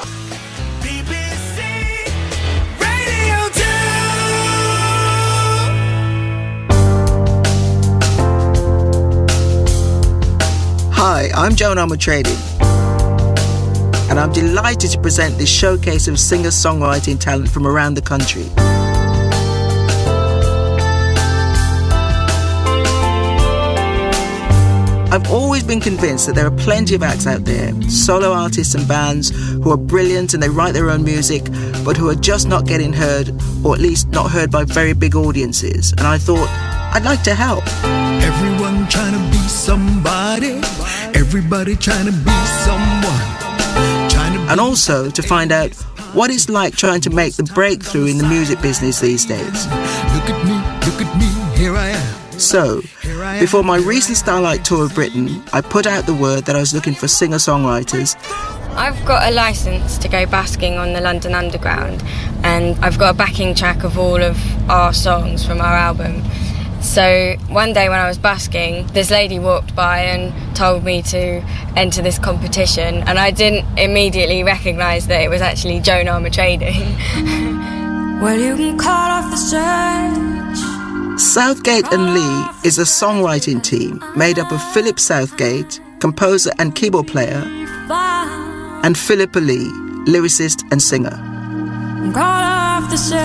BBC Radio 2. Hi, I'm Joan Armatrading, and I'm delighted to present this showcase of singer-songwriting talent from around the country. I've always been convinced that there are plenty of acts out there, solo artists and bands who are brilliant and they write their own music, but who are just not getting heard, or at least not heard by very big audiences. And I thought, I'd like to help. Everyone trying to be somebody, everybody trying to be someone. And also to find out what it's like trying to make the breakthrough in the music business these days. Look at me, here I am. So, before my recent Starlight tour of Britain, I put out the word that I was looking for singer-songwriters. I've got a licence to go basking on the London Underground, and I've got a backing track of all of our songs from our album. So one day when I was basking, this lady walked by and told me to enter this competition, and I didn't immediately recognise that it was actually Joan Armatrading. Well, you can call off the search. Southgate and Leigh is a songwriting team made up of Philip Southgate, composer and keyboard player, and Philippa Leigh, lyricist and singer. Call off the search.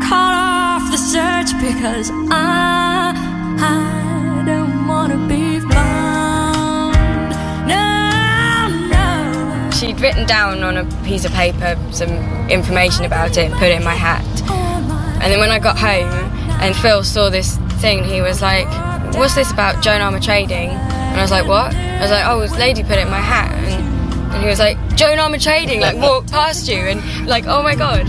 Call off the search because I don't want to be blind. No. She'd written down on a piece of paper some information about it and put it in my hat. And then when I got home and Phil saw this thing, he was like, what's this about Joan Armatrading? And I was like, what? I was like, oh, this lady put it in my hat. And he was like, Joan Armatrading, like walked past you, and like, oh my God.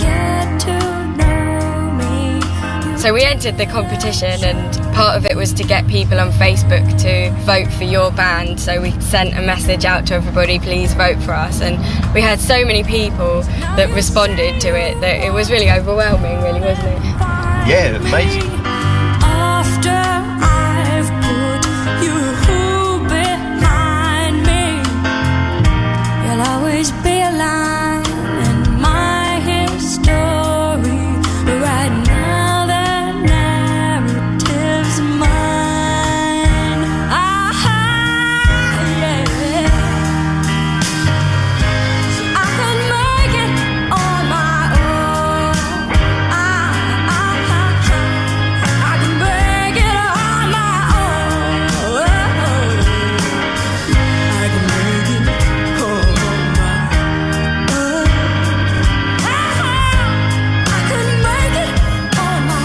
So we entered the competition, and part of it was to get people on Facebook to vote for your band. So we sent a message out to everybody, please vote for us. And we had so many people that responded to it that it was really overwhelming, really, wasn't it? Yeah, amazing. After I've put you behind me, you'll always be a line in my history. Right now the narrative's mine. Yeah. I could make it on my own. I can make it on my own. I can make it on my own. I could make it on my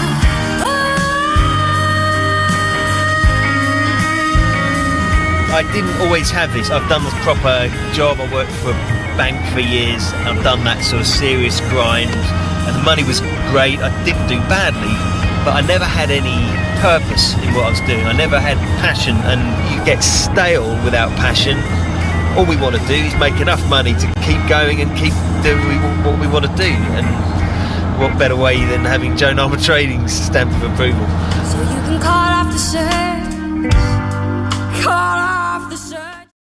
I didn't always have this. I've done this proper job. I worked for a bank for years. I've done that sort of serious grind, and the money was great. I didn't do badly, but I never had any purpose in what I was doing. I never had passion, and you get stale without passion. All we want to do is make enough money to keep going and keep doing what we want to do. And what better way than having Joan Armatrading's stamp of approval? So you can call off the search.